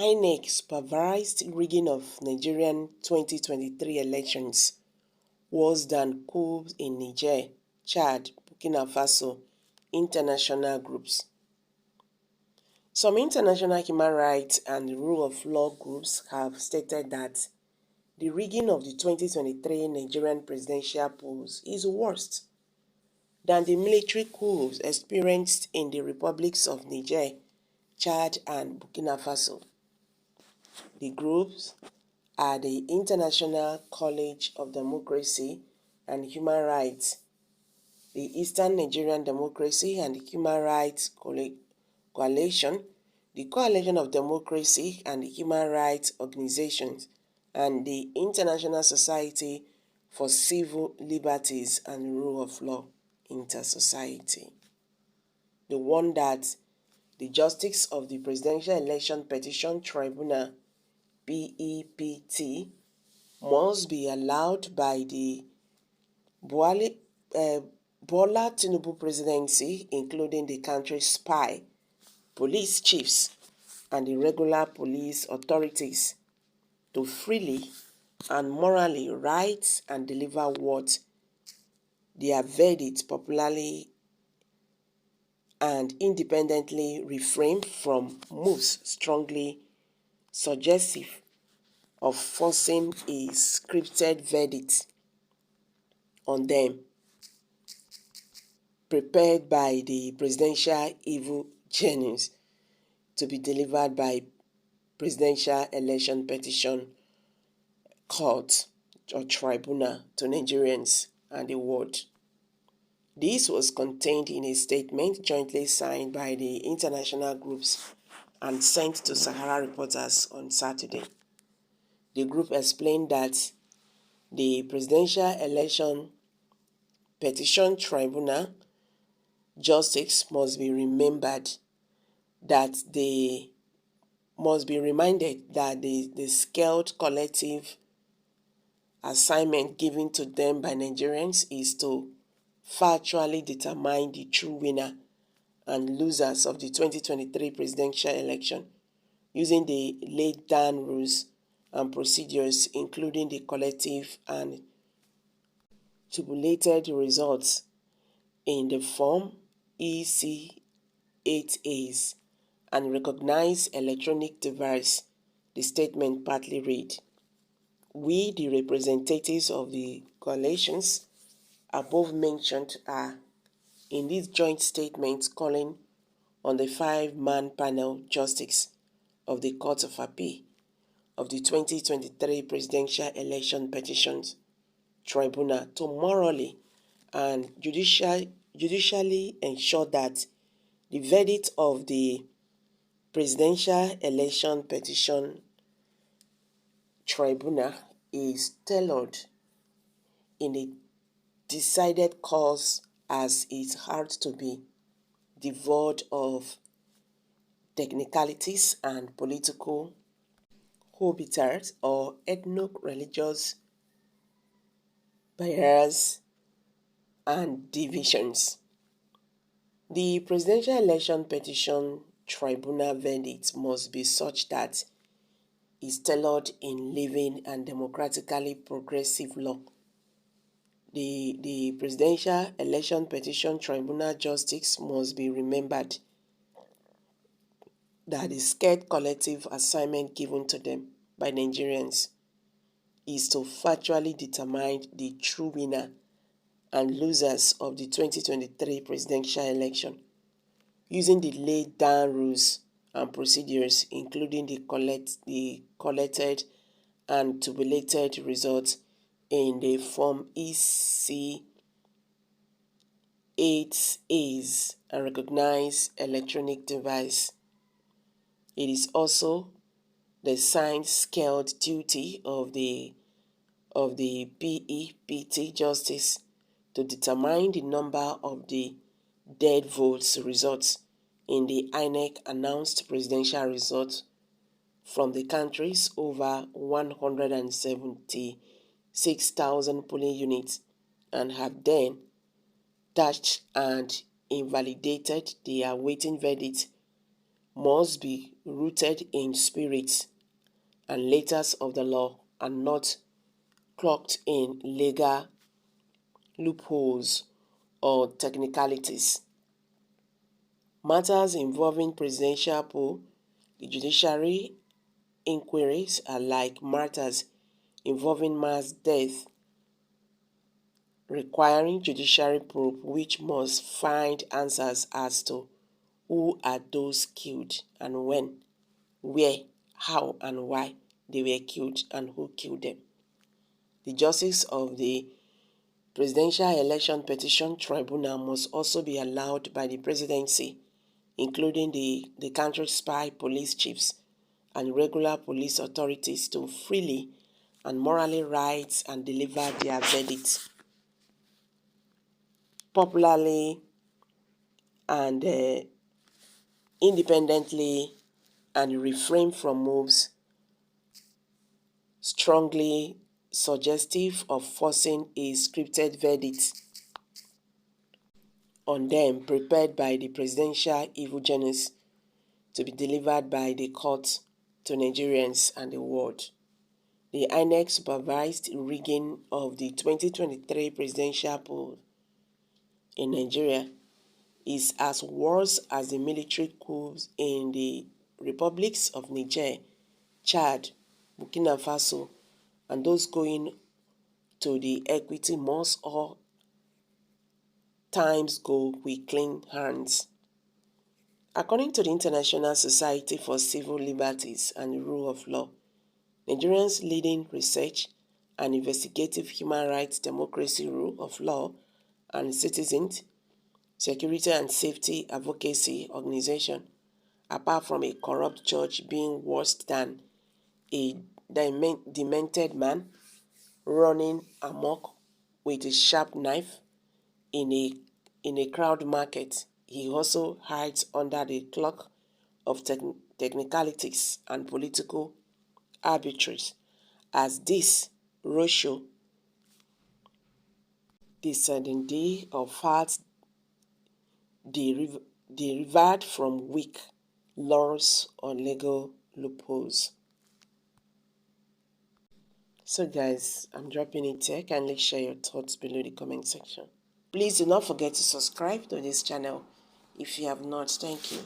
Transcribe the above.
INEC-Supervised rigging of Nigerian 2023 elections, worse than coups in Niger, Chad, Burkina Faso, international groups. Some international human rights and rule of law groups have stated that the rigging of the 2023 Nigerian presidential polls is worse than the military coups experienced in the republics of Niger, Chad, and Burkina Faso. The groups are the International College of Democracy and Human Rights, the Eastern Nigerian Democracy and Human Rights Coalition, the Coalition of Democracy and Human Rights Organizations, and the International Society for Civil Liberties and Rule of Law, Inter-Society. They warn that the Justice of the Presidential Election Petition Tribunal, BEPT, must be allowed by the Bola Tinubu presidency, including the country's spy, police chiefs, and the regular police authorities, to freely and morally write and deliver what their verdict popularly and independently refrain from moves strongly suggestive of forcing a scripted verdict on them, prepared by the presidential evil genius, to be delivered by Presidential Election Petition Court or Tribunal to Nigerians and the world. This was contained in a statement jointly signed by the international groups and sent to Sahara reporters on Saturday. The group explained that the Presidential Election Petition Tribunal justice must be reminded that the scaled collective assignment given to them by Nigerians is to factually determine the true winner and losers of the 2023 presidential election using the laid down rules and procedures, including the collective and tabulated results in the Form EC-8As and recognized electronic device. The statement partly read, "We, the representatives of the coalitions above mentioned, are in this joint statement calling on the 5-man panel justice of the Court of Appeal of the 2023 Presidential Election Petitions Tribunal to morally and judicially ensure that the verdict of the Presidential Election Petition Tribunal is tailored in a decided course as it had to be, devoid of technicalities and political habitats or ethno-religious barriers and divisions." The Presidential Election Petition Tribunal verdict must be such that is tailored in living and democratically progressive law. The Presidential Election Petition Tribunal justice must be remembered that the scared collective assignment given to them by Nigerians is to factually determine the true winner and losers of the 2023 presidential election, using the laid down rules and procedures, including the collected and tabulated results in the Form EC-8As and recognized electronic device. It is also the signed scaled duty of the BEPT justice to determine the number of the dead votes results in the INEC announced presidential results from the country's over 176,000 polling units, and have then touched and invalidated the awaiting verdict must be rooted in spirit and letters of the law and not cloaked in legal loopholes or technicalities. Matters involving presidential poll, the judiciary inquiries are like matters involving mass death, requiring judiciary probe which must find answers as to who are those killed and when, where, how and why they were killed and who killed them. The justice of the Presidential Election Petition Tribunal must also be allowed by the presidency, including the country's spy police chiefs and regular police authorities, to freely and morally write and deliver their verdicts popularly and independently, and refrain from moves strongly suggestive of forcing a scripted verdict on them prepared by the presidential evil genius to be delivered by the court to Nigerians and the world. The INEC-supervised rigging of the 2023 presidential poll in Nigeria is as worse as the military coups in the republics of Niger, Chad, Burkina Faso, and those going to the equity must all times go with clean hands. According to the International Society for Civil Liberties and the Rule of Law, Nigerians' leading research and investigative human rights, democracy, rule of law, and citizens, security and safety advocacy organization, apart from a corrupt judge being worse than a demented man running amok with a sharp knife in a crowd market, he also hides under the cloak of technicalities and political arbitraries, as this roadshow descending of facts derived from weak laws or legal loopholes. So guys, I'm dropping it here. Kindly share your thoughts below the comment section. Please do not forget to subscribe to this channel if you have not. Thank you.